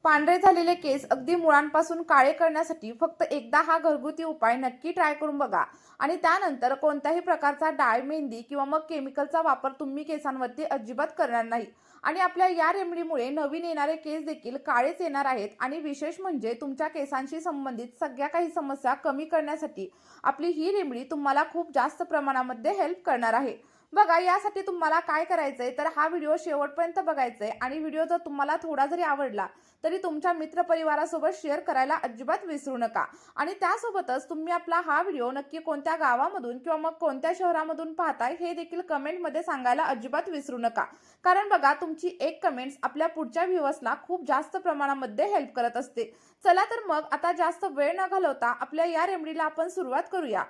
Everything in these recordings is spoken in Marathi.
पांढरे झालेले केस अगदी मुळांपासून काळे करण्यासाठी फक्त एकदा हा घरगुती उपाय नक्की ट्राय करून बघा. आणि त्यानंतर कोणत्याही प्रकारचा डाय, मेहंदी किंवा मग केमिकलचा वापर तुम्ही केसांवरती अजिबात करणार नाही. आणि आपल्या या रेमेडीमुळे नवीन येणारे केस देखील काळेच येणार आहेत. आणि विशेष म्हणजे तुमच्या केसांशी संबंधित सगळ्या काही समस्या कमी करण्यासाठी आपली ही रेमेडी तुम्हाला खूप जास्त प्रमाणामध्ये हेल्प करणार आहे. बघा, यासाठी तुम्हाला काय करायचंय तर हा व्हिडिओ शेवटपर्यंत बघायचा आहे. आणि व्हिडिओ जर तुम्हाला थोडा जरी आवडला तरी तुमच्या मित्रपरिवारासोबत शेअर करायला अजिबात विसरू नका. आणि त्यासोबतच तुम्ही आपला हा व्हिडिओ नक्की कोणत्या गावामधून किंवा मग कोणत्या शहरामधून पाहताय हे देखील कमेंटमध्ये सांगायला अजिबात विसरू नका. कारण बघा, तुमची एक कमेंट्स आपल्या पुढच्या व्ह्यूअर्सला खूप जास्त प्रमाणामध्ये हेल्प करत असते. चला तर मग आता जास्त वेळ न घालवता आपल्या या रेमेडीला आपण सुरुवात करूया.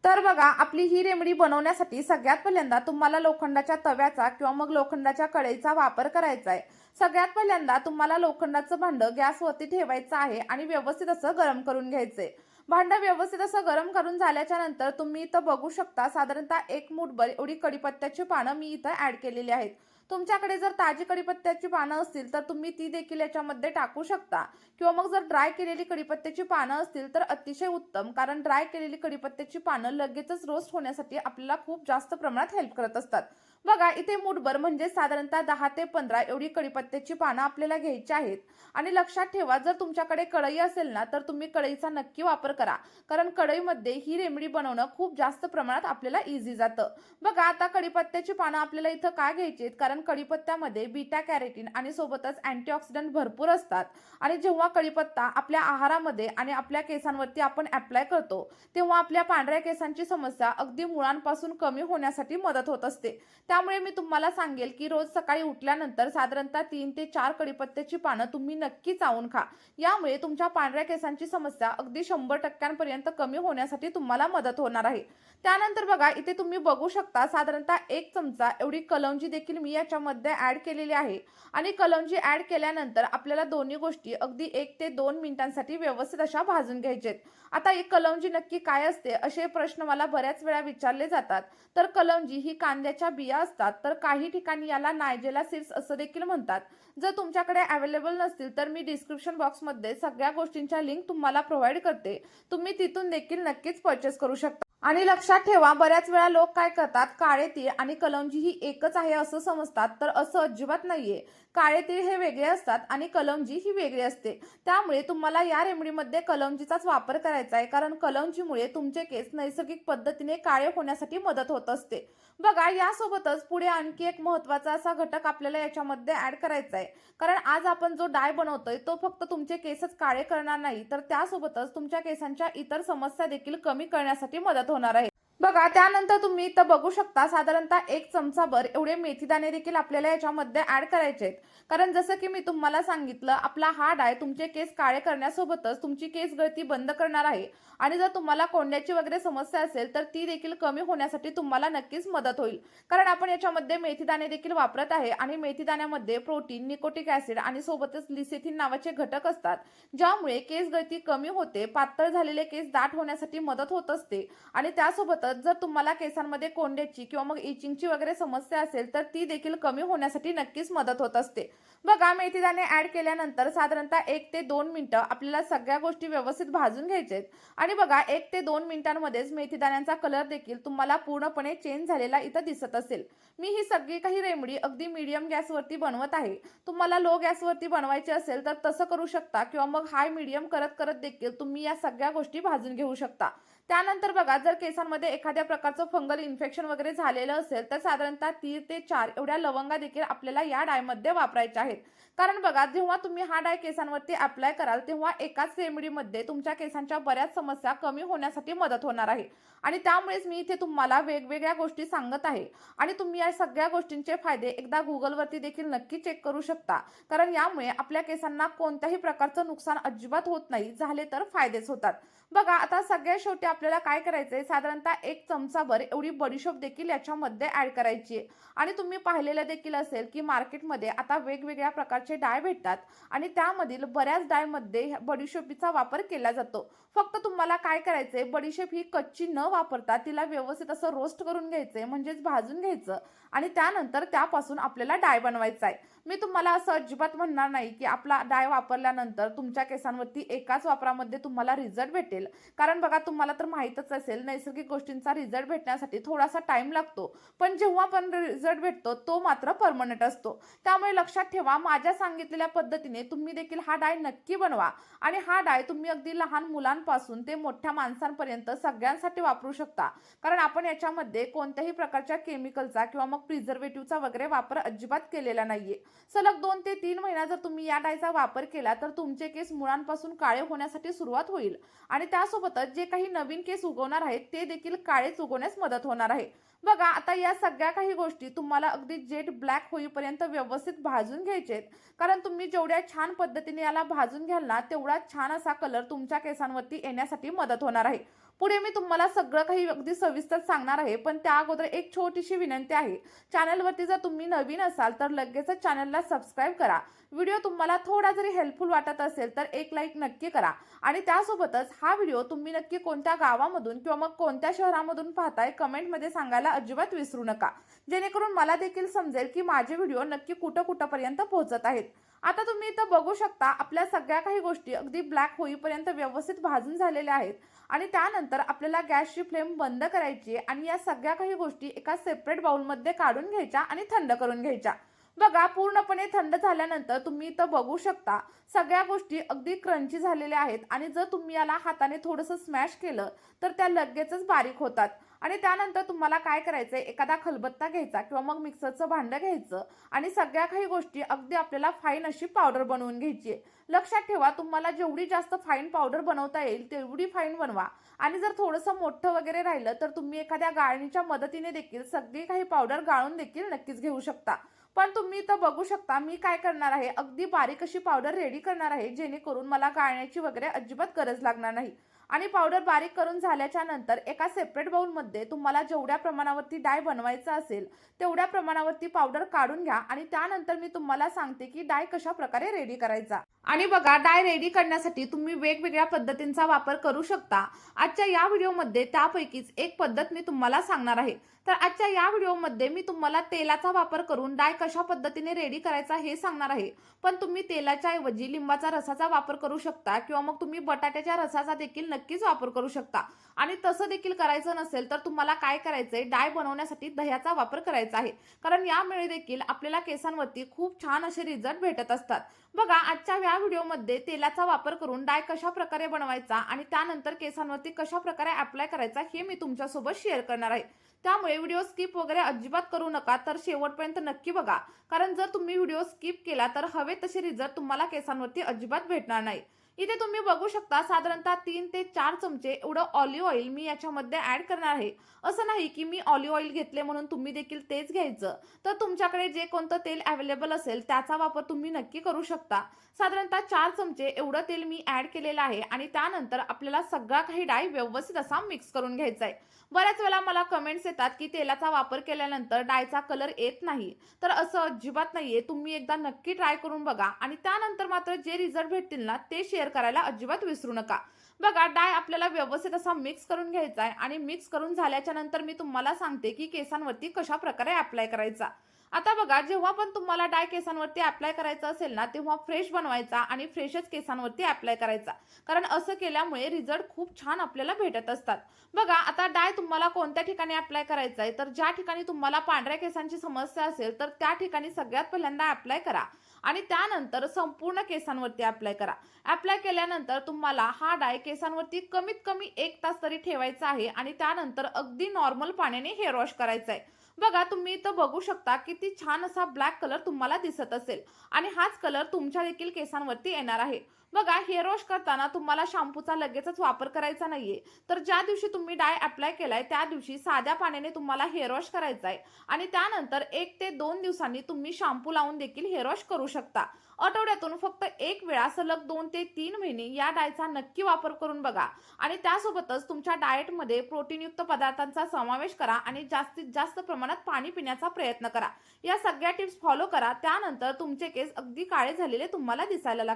तर बघा, आपली ही रेमेडी बनवण्यासाठी सगळ्यात पहिल्यांदा तुम्हाला लोखंडाच्या तव्याचा किंवा मग लोखंडाच्या कढईचा वापर करायचा आहे. सगळ्यात पहिल्यांदा तुम्हाला लोखंडाचं भांडं गॅसवरती ठेवायचं आहे आणि व्यवस्थित असं गरम करून घ्यायचंय. भांडं व्यवस्थित असं गरम करून झाल्याच्या नंतर तुम्ही इथं बघू शकता साधारणतः एक मूठभर एवढी कढीपत्त्याची पानं मी इथं ऍड केलेली आहेत. तुमच्याकडे जर ताजी कढीपत्त्याची पानं असतील तर तुम्ही ती देखील याच्यामध्ये टाकू शकता. किंवा मग जर ड्राय केलेली कढीपत्त्याची पानं असतील तर अतिशय उत्तम, कारण ड्राय केलेली कढीपत्त्याची पानं लगेचच रोस्ट होण्यासाठी आपल्याला खूप जास्त प्रमाणात हेल्प करत असतात. बघा, इथे मूठभर म्हणजे साधारणतः 10 ते 15 एवढी कढीपत्त्याची पानं आपल्याला घ्यायची आहेत. आणि लक्षात ठेवा, जर तुमच्याकडे कढई असेल ना तर तुम्ही कढईचा नक्की वापर करा, कारण कढईमध्ये ही रेमेडी बनवणं खूप जास्त प्रमाणात आपल्याला इझी जातं. बघा, आता कढीपत्त्याची पानं आपल्याला इथं का घ्यायची आहेत, कारण कढीपत्त्यामध्ये बीटा कॅरोटीन आणि सोबतच अँटीऑक्सिडंट भरपूर असतात. आणि जेव्हा कढीपत्ता आपल्या आहारामध्ये आणि आपल्या केसांवरती आपण अप्लाय करतो तेव्हा आपल्या पांढऱ्या केसांची समस्या अगदी मुळांपासून कमी होण्यासाठी मदत होत असते. त्यामुळे मी तुम्हाला सांगेल की रोज सकाळी उठल्यानंतर साधारणतः 3 ते 4 कढीपत्त्याची पानं तुम्ही नक्की चावून खा. यामुळे तुमच्या पांढऱ्या केसांची समस्या अगदी 100% कमी होण्यासाठी तुम्हाला मदत होणार आहे. त्यानंतर बघा, इथे तुम्ही बघू शकता साधारणतः 1 चमचा एवढी कलौंजी देखील मी याच्यामध्ये ऍड केलेली आहे. आणि कलौंजी ऍड केल्यानंतर आपल्याला दोन्ही गोष्टी अगदी 1 ते 2 मिनिटांसाठी व्यवस्थित अशा भाजून घ्यायचेत. आता ही कलौंजी नक्की काय असते असे प्रश्न मला बऱ्याच वेळा विचारले जातात. तर कलौंजी ही कांद्याच्या बिया असतात, तर काही ठिकाणी याला नायजेला सीड्स असं देखील म्हणतात. जर तुमच्याकडे अवेलेबल नसतील तर मी डिस्क्रिप्शन बॉक्समध्ये सगळ्या गोष्टींच्या लिंक तुम्हाला प्रोव्हाइड करते. तुम्ही तिथून देखील नक्कीच परचेस करू शकता. आणि लक्षात ठेवा, बऱ्याच वेळा लोक काय करतात, काळे तीळ आणि कलौंजी ही एकच आहे असं समजतात, तर असं अजिबात नाहीये. काळे तीळ हे वेगळे असतात आणि कलौंजी ही वेगळी असते. त्यामुळे तुम्हाला या रेमेडीमध्ये कलौंजीचाच वापर करायचा आहे, कारण कलौंजीमुळे तुमचे केस नैसर्गिक पद्धतीने काळे होण्यासाठी मदत होत असते. बघा, यासोबतच पुढे आणखी एक महत्त्वाचा असा घटक आपल्याला याच्यामध्ये ऍड करायचा आहे. कारण आज आपण जो डाय बनवतोय तो फक्त तुमचे केसच काळे करणार नाही, तर त्यासोबतच तुमच्या केसांच्या इतर समस्या देखील कमी करण्यासाठी मदत होणार आहे. बघा, त्यानंतर तुम्ही इथं बघू शकता साधारणतः 1 चमचाभर एवढे मेथीदाणे देखील आपल्याला याच्यामध्ये ऍड करायचे आहेत. कारण जसं की मी तुम्हाला सांगितलं, आपला हा डाय तुमचे केस काळे करण्यासोबतच तुमची केस गळती बंद करणार आहे. आणि जर तुम्हाला कोंड्याची वगैरे समस्या असेल तर ती देखील कमी होण्यासाठी तुम्हाला नक्कीच मदत होईल. कारण आपण याच्यामध्ये मेथीदाणे देखील वापरत आहे आणि मेथीदाण्यामध्ये प्रोटीन, निकोटिक ऍसिड आणि सोबतच लिसेथिन नावाचे घटक असतात, ज्यामुळे केस गळती कमी होते, पातळ झालेले केस दाट होण्यासाठी मदत होत असते. आणि त्यासोबतच जर तुम्हाला केसांमध्ये कोंड्याची किंवा मग इचिंगची वगैरे समस्या असेल तर ती देखील कमी होण्यासाठी नक्कीच मदत होत असते. बघा, मेथीदाणे ऍड केल्यानंतर साधारणतः 1 ते 2 मिनिटं आपल्याला सगळ्या गोष्टी व्यवस्थित भाजून घ्यायच्या आहेत. आणि बघा, 1 ते 2 मिनिटांमध्येच मेथीदाण्यांचा कलर देखील तुम्हाला पूर्णपणे चेंज झालेला इथं दिसत असेल. मी ही सगळी काही रेमेडी अगदी मीडियम गॅसवरती बनवत आहे. तुम्हाला लो गॅसवरती बनवायची असेल तर तसं करू शकता, किंवा मग हाय मीडियम करत करत देखील तुम्ही या सगळ्या गोष्टी भाजून घेऊ शकता. त्यानंतर बघा, जर केसांमध्ये एखाद्या प्रकारचं फंगल इन्फेक्शन वगैरे झालेलं असेल तर साधारणतः 3 ते 4 एवढ्या लवंगा देखील आपल्याला या डायमध्ये वापरायच्या आहेत. कारण बघा, जेव्हा तुम्ही हा डाय केसांवरती अप्लाय कराल तेव्हा एकाच रेमेडीमध्ये तुमच्या केसांच्या बऱ्याच समस्या कमी होण्यासाठी मदत होणार आहे. आणि त्यामुळेच मी इथे तुम्हाला वेगवेगळ्या गोष्टी सांगत आहे. आणि तुम्ही या सगळ्या गोष्टींचे फायदे एकदा गुगलवरती देखील नक्की चेक करू शकता, कारण यामुळे आपल्या केसांना कोणत्याही प्रकारचं नुकसान अजिबात होत नाही, झाले तर फायदेच होतात. बघा, आता सगळ्यात शेवटी आपल्याला काय करायचंय, साधारणतः 1 चमचाभर एवढी बडीशोप देखील याच्यामध्ये ऍड करायची आहे. आणि तुम्ही पाहिलेलं देखील असेल की मार्केटमध्ये आता वेगवेगळ्या प्रकारचे डाय भेटतात आणि त्यामधील बऱ्याच डायमध्ये बडीशोपीचा वापर केला जातो. फक्त तुम्हाला काय करायचंय, बडीशेप ही कच्ची न वापरता तिला व्यवस्थित असं रोस्ट करून घ्यायचंय, म्हणजेच भाजून घ्यायचं. आणि त्यानंतर त्यापासून आपल्याला डाय बनवायचा आहे. मी तुम्हाला असं अजिबात म्हणणार नाही, की आपला डाय वापरल्यानंतर तुमच्या केसांवरती एकाच वापरामध्ये तुम्हाला रिझल्ट भेटेल. कारण बघा तुम्हाला तर माहीतच असेल नैसर्गिक गोष्टींचा रिझल्ट भेटण्यासाठी थोडासा टाईम लागतो. पण जेव्हा पण रिझल्ट भेटतो तो मात्र परमनंट असतो. त्यामुळे लक्षात ठेवा माझ्या सांगितलेल्या पद्धतीने तुम्ही देखील हा डाय नक्की बनवा आणि हा डाय तुम्ही अगदी लहान मुलांपासून ते मोठ्या माणसांपर्यंत सगळ्यांसाठी वापरू शकता. कारण आपण याच्यामध्ये कोणत्याही प्रकारच्या केमिकलचा किंवा मग प्रिझर्व्हेटिव्हचा वगैरे वापर अजिबात केलेला नाहीये. सलग 2 ते 3 महिना जर तुम्ही या डायचा वापर केला तर तुमचे केस मुळांपासून काळे होण्यासाठी सुरुवात होईल आणि त्यासोबतच जे काही नवीन केस उगवणार आहेत ते देखील काळेच उगवण्यास मदत होणार आहे. बघा आता या सगळ्या काही गोष्टी तुम्हाला अगदी जेट ब्लॅक होईपर्यंत व्यवस्थित भाजून घ्यायचे आहेत. कारण तुम्ही जेवढ्या छान पद्धतीने याला भाजून घ्याल ना तेवढा छान असा कलर तुमच्या केसांवरती येण्यासाठी मदत होणार आहे. पुढे मी तुम्हाला सगळं काही अगदी सविस्तर सांगणार आहे, पण त्या अगोदर एक छोटीशी विनंती आहे. चॅनलवरती जर तुम्ही नवीन असाल तर लगेचच चॅनलला सबस्क्राईब करा. व्हिडिओ तुम्हाला थोडा जरी हेल्पफुल वाटत असेल तर एक लाईक नक्की करा आणि त्यासोबतच हा व्हिडिओ तुम्ही नक्की कोणत्या गावामधून किंवा मग कोणत्या शहरामधून पाहताय कमेंटमध्ये सांगायला अजिबात विसरू नका. जेणेकरून मला देखील समजेल की माझे व्हिडिओ नक्की कुठपर्यंत पोहोचत आहेत. आता तुम्ही इथं बघू शकता आपल्या सगळ्या काही गोष्टी अगदी ब्लॅक होईपर्यंत व्यवस्थित भाजून झालेल्या आहेत आणि त्यानंतर आपल्याला गॅसची फ्लेम बंद करायची आणि या सगळ्या काही गोष्टी एका सेपरेट बाउलमध्ये काढून घ्यायच्या आणि थंड करून घ्यायच्या. बघा पूर्णपणे थंड झाल्यानंतर तुम्ही इथं बघू शकता सगळ्या गोष्टी अगदी क्रंची झालेल्या आहेत आणि जर तुम्ही याला हाताने थोडंसं स्मॅश केलं तर त्या लगेचच बारीक होतात. आणि त्यानंतर तुम्हाला काय करायचंय एखादा खलबत्ता घ्यायचा किंवा मग मिक्सरचं भांडं घ्यायचं आणि सगळ्या काही गोष्टी अगदी आपल्याला फाईन अशी पावडर बनवून घ्यायची आहे. लक्षात ठेवा तुम्हाला जेवढी जास्त फाईन पावडर बनवता येईल तेवढी फाईन बनवा आणि जर थोडंसं मोठं वगैरे राहिलं तर तुम्ही एखाद्या गाळणीच्या मदतीने देखील सगळी काही पावडर गाळून देखील नक्कीच घेऊ शकता. पण तुम्ही इथं बघू शकता मी काय करणार आहे अगदी बारीक अशी पावडर रेडी करणार आहे जेणेकरून मला गाळण्याची वगैरे अजिबात गरज लागणार नाही. आणि पावडर बारीक करून झाल्याच्या नंतर एका सेपरेट बाउलमध्ये तुम्हाला जेवढ्या प्रमाणावरती डाय बनवायचा असेल तेवढ्या प्रमाणावरती पावडर काढून घ्या आणि त्यानंतर मी तुम्हाला सांगते की डाय कशा प्रकारे रेडी करायचा. आणि बघा डाय रेडी करण्यासाठी तुम्ही वेगवेगळ्या पद्धतींचा वापर करू शकता. आजच्या या व्हिडिओमध्ये त्यापैकीच एक पद्धत मी तुम्हाला सांगणार आहे. तर आजच्या या व्हिडिओमध्ये मी तुम्हाला तेलाचा वापर करून डाय कशा पद्धतीने रेडी करायचा हे सांगणार आहे. पण तुम्ही तेलाच्या ऐवजी लिंबाचा रसाचा वापर करू शकता किंवा मग तुम्ही बटाट्याच्या रसाचा देखील नक्कीच वापर करू शकता. आणि तसं देखील करायचं नसेल तर तुम्हाला काय करायचंय डाय बनवण्यासाठी दह्याचा वापर करायचा आहे. कारण यामुळे देखील आपल्याला केसांवरती खूप छान असे रिझल्ट भेटत असतात. बघा आजच्या या व्हिडिओमध्ये तेलाचा वापर करून डाय कशा प्रकारे बनवायचा आणि त्यानंतर केसांवरती कशा प्रकारे अप्लाय करायचा हे मी तुमच्यासोबत शेअर करणार आहे. त्यामुळे व्हिडिओ स्किप वगैरे अजिबात करू नका तर शेवटपर्यंत नक्की बघा. कारण जर तुम्ही व्हिडिओ स्किप केला तर हवे तसे रिझल्ट तुम्हाला केसांवरती अजिबात भेटणार नाही. इथे तुम्ही बघू शकता साधारणतः 3 ते 4 चमचे एवढं ऑलिव्ह ऑइल मी याच्यामध्ये ऍड करणार आहे. असं नाही की मी ऑलिव्ह ऑइल घेतले म्हणून तुम्ही देखील तेच घ्यायचं. तर तुमच्याकडे जे कोणतं तेल अवेलेबल असेल त्याचा वापर तुम्ही नक्की करू शकता. साधारणतः 4 चमचे एवढं तेल मी ऍड केलेलं आहे आणि त्यानंतर आपल्याला सगळा काही डाय व्यवस्थित असा मिक्स करून घ्यायचा आहे. बऱ्याच वेळा मला कमेंट्स येतात की तेलाचा वापर केल्यानंतर डायचा कलर येत नाही. तर असं अजिबात नाहीये. तुम्ही एकदा नक्की ट्राय करून बघा आणि त्यानंतर मात्र जे रिझल्ट भेटतील ना ते शेअर करायला अजिबात विसरू नका. बघा डाय आपल्याला व्यवस्थित असा मिक्स करून घ्यायचा आहे आणि मिक्स करून झाल्याच्या नंतर मी तुम्हाला सांगते की केसांवरती कशा प्रकारे अप्लाय करायचा. आता बघा जेव्हा पण तुम्हाला डाय केसांवरती अप्लाय करायचा असेल ना तेव्हा फ्रेश बनवायचा आणि फ्रेशच केसांवरती अप्लाय करायचा. कारण असं केल्यामुळे रिझल्ट खूप छान आपल्याला भेटत असतात. बघा आता डाय तुम्हाला कोणत्या ठिकाणी अप्लाय करायचा आहे तर ज्या ठिकाणी तुम्हाला पांढऱ्या केसांची समस्या असेल तर त्या ठिकाणी सगळ्यात पहिल्यांदा अप्लाय करा आणि त्यानंतर संपूर्ण केसांवरती अप्लाय करा. अप्लाय केल्यानंतर तुम्हाला हा डाय केसांवरती कमीत कमी 1 तास तरी ठेवायचा आहे आणि त्यानंतर अगदी नॉर्मल पाण्याने हेअर वॉश करायचा आहे. बघा तुम्ही इथं बघू शकता किती छान असा ब्लॅक कलर तुम्हाला दिसत असेल आणि हाच कलर तुमच्या देखील केसांवरती येणार आहे. बघा हेअर वॉश करताना तुम्हाला शॅम्पूचा लगेचच वापर करायचा नाहीये. तर ज्या दिवशी तुम्ही डाय अप्लाय केलाय त्या दिवशी साध्या पाण्याने तुम्हाला हेअर वॉश करायचा आहे आणि त्यानंतर 1 ते 2 दिवसांनी तुम्ही शॅम्पू लावून देखील हेअर वॉश करू शकता. आठवड्यातून फक्त 1 वेळा सलग 2 ते 3 महिने या डायचा नक्की वापर करून बघा आणि त्यासोबतच तुमच्या डाएटमध्ये प्रोटीनयुक्त पदार्थांचा समावेश करा आणि जास्तीत जास्त प्रमाणात पाणी पिण्याचा प्रयत्न करा. या सगळ्या टिप्स फॉलो करा. त्यानंतर तुमचे केस अगदी काळे झालेले तुम्हाला दिसायला लागतील.